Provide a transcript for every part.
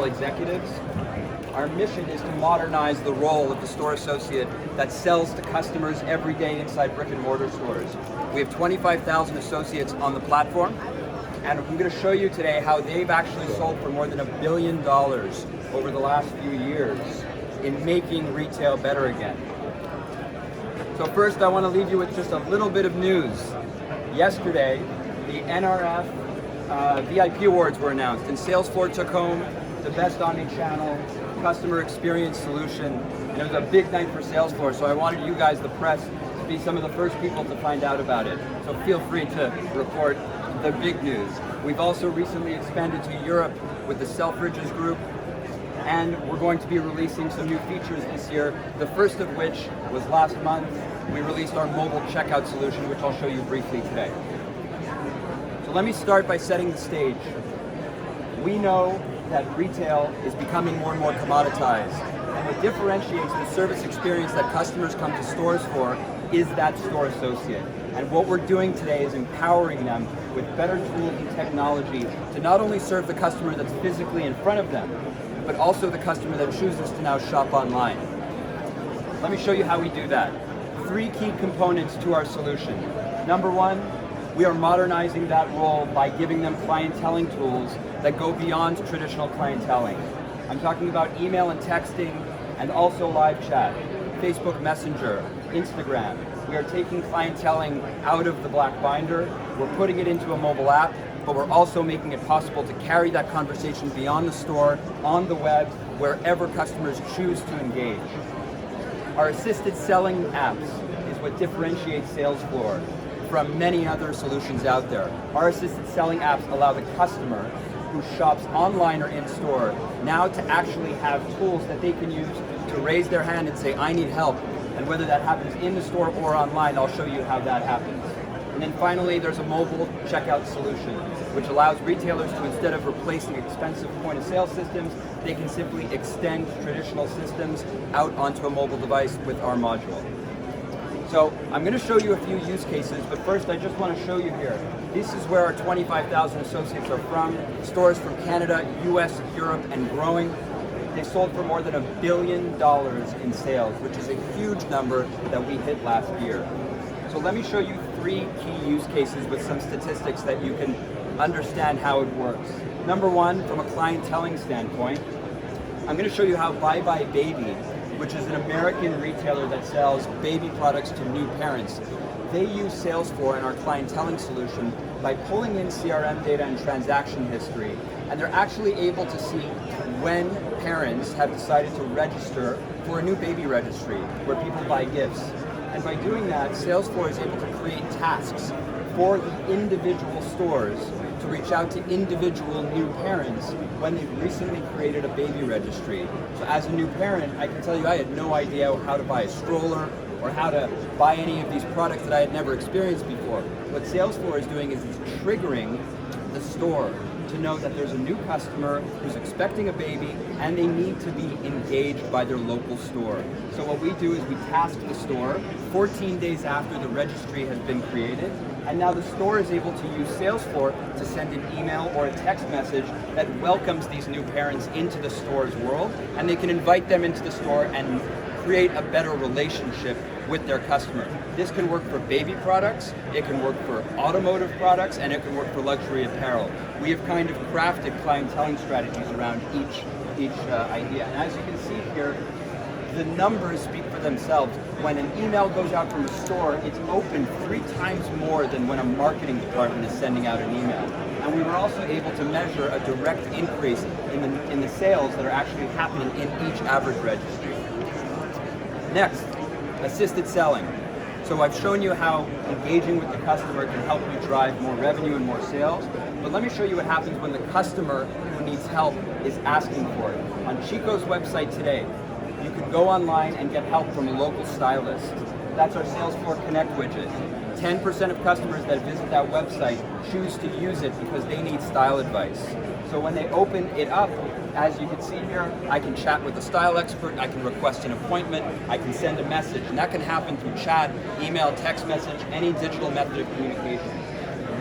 retail executives. Our mission is to modernize the role of the store associate that sells to customers every day inside brick and mortar stores. We have 25,000 associates on the platform, and I'm going to show you today how they've actually sold for more than $1 billion over the last few years in making retail better again. So first, I want to leave you with just a little bit of news. Yesterday, the Nrf Vip Awards were announced, and Salesfloor took home the best omnichannel customer experience solution. And it was a big night for Salesfloor, so I wanted you guys, the press, to be some of the first people to find out about it. So feel free to report the big news. We've also recently expanded to Europe with the Selfridges Group, and we're going to be releasing some new features this year, the first of which was last month. We released our mobile checkout solution, which I'll show you briefly today. So let me start by setting the stage. We know that retail is becoming more and more commoditized, and what differentiates the service experience that customers come to stores for is that store associate. And what we're doing today is empowering them with better tools and technology to not only serve the customer that's physically in front of them, but also the customer that chooses to now shop online. Let me show you how we do that. 3 key components to our solution. Number 1, we are modernizing that role by giving them clienteling tools that go beyond traditional clienteling. I'm talking about email and texting, and also live chat, Facebook Messenger, Instagram. We are taking clienteling out of the black binder, we're putting it into a mobile app, but we're also making it possible to carry that conversation beyond the store, on the web, wherever customers choose to engage. Our assisted selling apps is what differentiates Salesfloor from many other solutions out there. Our assisted selling apps allow the customer who shops online or in store now to actually have tools that they can use to raise their hand and say, I need help. And whether that happens in the store or online, I'll show you how that happens. And then finally, there's a mobile checkout solution, which allows retailers to, instead of replacing expensive point of sale systems, they can simply extend traditional systems out onto a mobile device with our module. So I'm going to show you a few use cases, but first I just want to show you here. This is where our 25,000 associates are from, stores from Canada, US, Europe, and growing. They sold for more than $1 billion in sales, which is a huge number that we hit last year. So let me show you 3 key use cases with some statistics that you can understand how it works. Number 1, from a clienteling standpoint, I'm going to show you how Bye Bye Baby, which is an American retailer that sells baby products to new parents, they use Salesfloor in our clienteling solution by pulling in CRM data and transaction history, and they're actually able to see when parents have decided to register for a new baby registry where people buy gifts. And by doing that, Salesfloor is able to create tasks for the individual stores to reach out to individual new parents when they've recently created a baby registry. So as a new parent, I can tell you I had no idea how to buy a stroller or how to buy any of these products that I had never experienced before. What Salesfloor is doing is it's triggering the store to know that there's a new customer who's expecting a baby and they need to be engaged by their local store. So what we do is we task the store 14 days after the registry has been created, and now the store is able to use Salesfloor to send an email or a text message that welcomes these new parents into the store's world, and they can invite them into the store and create a better relationship with their customer. This can work for baby products, it can work for automotive products, and it can work for luxury apparel. We have kind of crafted clienteling strategies around each idea. And as you can see here, the numbers speak for themselves. When an email goes out from a store, it's opened 3 times more than when a marketing department is sending out an email. And we were also able to measure a direct increase in the sales that are actually happening in each average registry. Next, assisted selling. So I've shown you how engaging with the customer can help you drive more revenue and more sales, but let me show you what happens when the customer who needs help is asking for it. On Chico's website today, you can go online and get help from a local stylist. That's our Salesfloor Connect widget. 10% of customers that visit that website choose to use it because they need style advice. So when they open it up, as you can see here, I can chat with a style expert, I can request an appointment, I can send a message, and that can happen through chat, email, text message, any digital method of communication.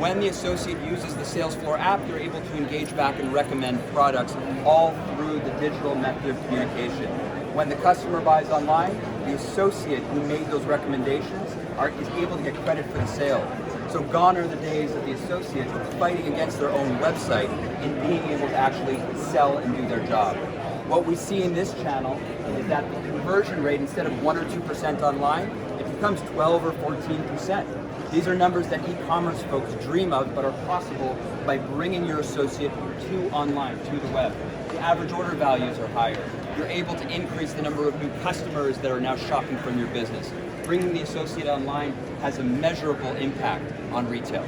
when the associate uses the Salesfloor app, they're able to engage back and recommend products all through the digital method of communication. When the customer buys online, the associate who made those recommendations is able to get credit for the sale. So gone are the days of the associate fighting against their own website and being able to actually sell and do their job. What we see in this channel is that the conversion rate, instead of 1 or 2% online, it becomes 12 or 14%. These are numbers that e-commerce folks dream of, but are possible by bringing your associate to online, to the web. The average order values are higher. You're able to increase the number of new customers that are now shopping from your business. Bringing the associate online has a measurable impact on retail.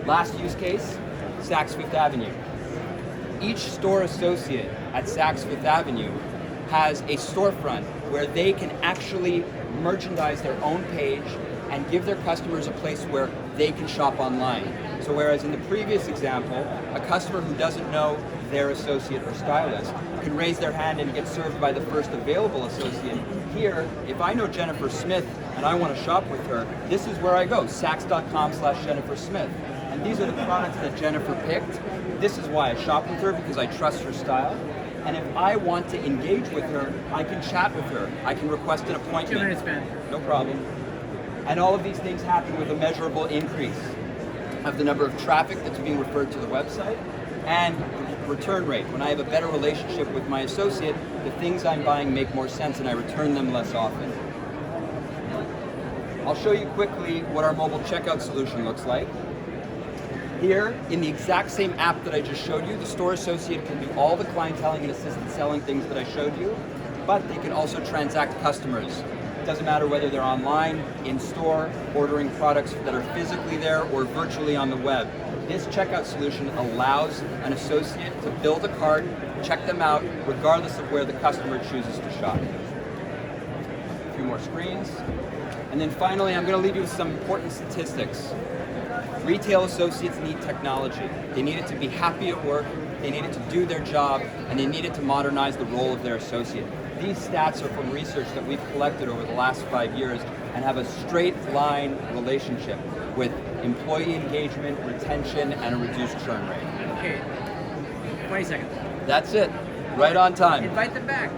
Last use case, Saks Fifth Avenue. Each store associate at Saks Fifth Avenue has a storefront where they can actually merchandise their own page and give their customers a place where they can shop online. So whereas in the previous example, a customer who doesn't know their associate or stylist can raise their hand and get served by the first available associate. Here, if I know Jennifer Smith and I want to shop with her, this is where I go, saks.com/Jennifer Smith. And these are the products that Jennifer picked. This is why I shop with her, because I trust her style. And if I want to engage with her, I can chat with her. I can request an appointment. 2 minutes, Ben. No problem. And all of these things happen with a measurable increase of the number of traffic that's being referred to the website and return rate. When I have a better relationship with my associate, the things I'm buying make more sense and I return them less often. I'll show you quickly what our mobile checkout solution looks like. Here, in the exact same app that I just showed you, the store associate can do all the clienteling and assisted selling things that I showed you, but they can also transact customers. It doesn't matter whether they're online, in store, ordering products that are physically there or virtually on the web. This checkout solution allows an associate to build a cart, check them out, regardless of where the customer chooses to shop. A few more screens. And then finally, I'm going to leave you with some important statistics. Retail associates need technology. They need it to be happy at work, they need it to do their job, and they need it to modernize the role of their associate. These stats are from research that we've collected over the last 5 years and have a straight line relationship with employee engagement, retention, and a reduced churn rate. Okay, 20 seconds. That's it. Right on time. Invite them back.